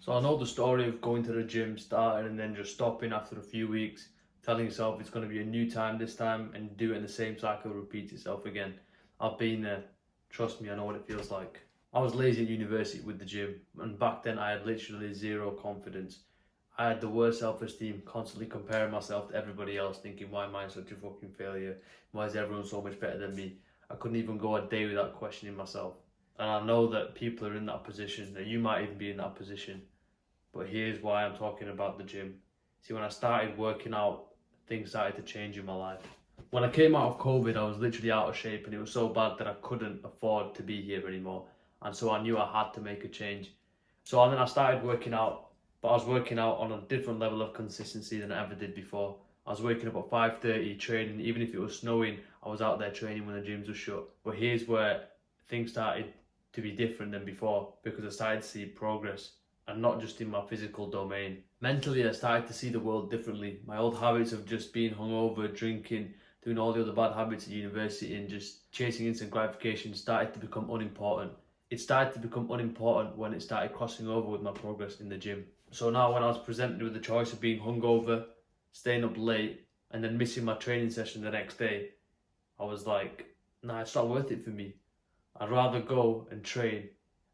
So I know the story of going to the gym, starting and then just stopping after a few weeks, telling yourself it's going to be a new time this time and doing the same cycle repeats itself again. I've been there. Trust me, I know what it feels like. I was lazy at university with the gym, and back then I had literally zero confidence. I had the worst self-esteem, constantly comparing myself to everybody else, thinking, why am I such a fucking failure? Why is everyone so much better than me? I couldn't even go a day without questioning myself. And I know that people are in that position, that you might even be in that position. But here's why I'm talking about the gym. See, when I started working out, things started to change in my life. When I came out of COVID, I was literally out of shape and it was so bad that I couldn't afford to be here anymore. And so I knew I had to make a change. So then I started working out, but I was working out on a different level of consistency than I ever did before. I was waking up at 5:30 training, even if it was snowing, I was out there training when the gyms were shut. But here's where things started to be different than before because I started to see progress, and not just in my physical domain. Mentally, I started to see the world differently. My old habits of just being hungover, drinking, doing all the other bad habits at university and just chasing instant gratification started to become unimportant. It started to become unimportant when it started crossing over with my progress in the gym. So now when I was presented with the choice of being hungover, staying up late, and then missing my training session the next day, I was like, nah, it's not worth it for me. I'd rather go and train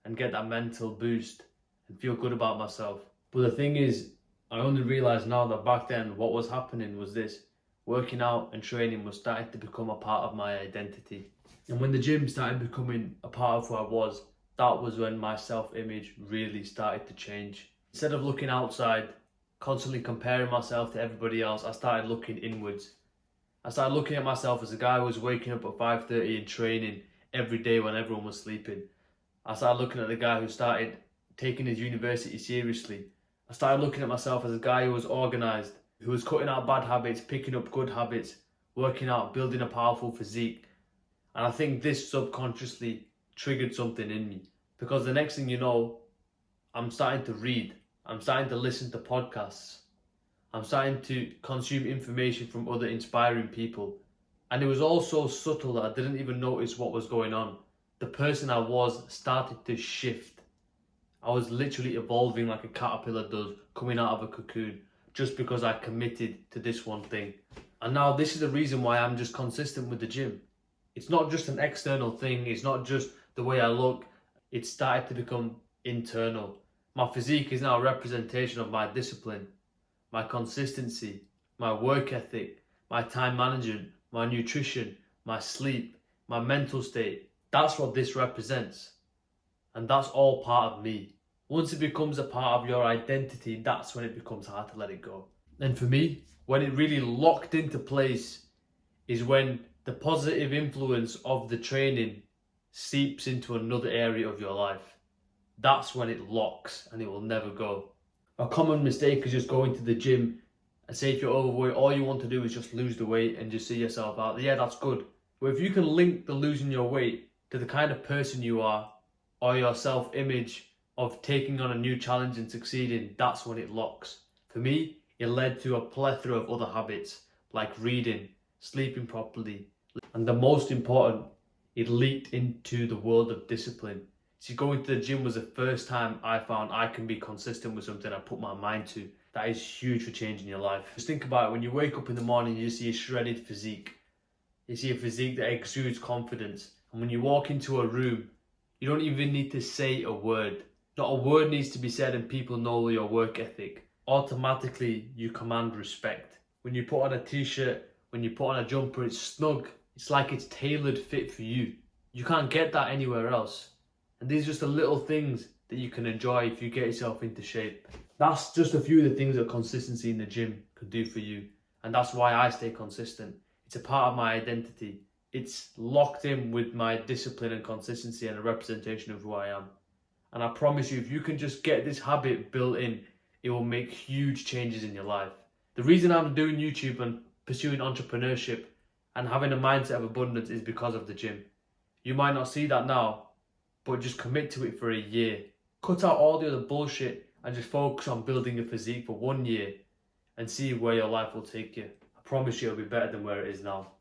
and get that mental boost and feel good about myself. But the thing is, I only realised now that back then what was happening was this. Working out and training was starting to become a part of my identity. And when the gym started becoming a part of who I was, that was when my self-image really started to change. Instead of looking outside, constantly comparing myself to everybody else, I started looking inwards. I started looking at myself as a guy who was waking up at 5:30 and training every day when everyone was sleeping. I started looking at the guy who started taking his university seriously. I started looking at myself as a guy who was organised, who was cutting out bad habits, picking up good habits, working out, building a powerful physique. And I think this subconsciously triggered something in me because the next thing you know, I'm starting to read, I'm starting to listen to podcasts, I'm starting to consume information from other inspiring people. And it was all so subtle that I didn't even notice what was going on. The person I was started to shift. I was literally evolving like a caterpillar does, coming out of a cocoon, just because I committed to this one thing. And now this is the reason why I'm just consistent with the gym. It's not just an external thing, it's not just the way I look, it started to become internal. My physique is now a representation of my discipline, my consistency, my work ethic, my time management, my nutrition, my sleep, my mental state. That's what this represents. And that's all part of me. Once it becomes a part of your identity, that's when it becomes hard to let it go. And for me, when it really locked into place is when the positive influence of the training seeps into another area of your life. That's when it locks and it will never go. A common mistake is just going to the gym and say if you're overweight, all you want to do is just lose the weight and just see yourself out. Yeah, that's good. But if you can link the losing your weight to the kind of person you are or your self-image of taking on a new challenge and succeeding, that's when it locks. For me, it led to a plethora of other habits like reading, sleeping properly, and the most important, it leaked into the world of discipline. See, going to the gym was the first time I found I can be consistent with something I put my mind to. That is huge for changing your life. Just think about it, when you wake up in the morning, you see a shredded physique. You see a physique that exudes confidence. And when you walk into a room, you don't even need to say a word. Not a word needs to be said and people know your work ethic. Automatically, you command respect. When you put on a t-shirt, when you put on a jumper, it's snug. It's like it's tailored fit for you. You can't get that anywhere else. And these are just the little things that you can enjoy if you get yourself into shape. That's just a few of the things that consistency in the gym could do for you. And that's why I stay consistent. It's a part of my identity. It's locked in with my discipline and consistency and a representation of who I am. And I promise you, if you can just get this habit built in, it will make huge changes in your life. The reason I'm doing YouTube and pursuing entrepreneurship and having a mindset of abundance is because of the gym. You might not see that now, but just commit to it for a year. Cut out all the other bullshit and just focus on building a physique for 1 year and see where your life will take you. I promise you it'll be better than where it is now.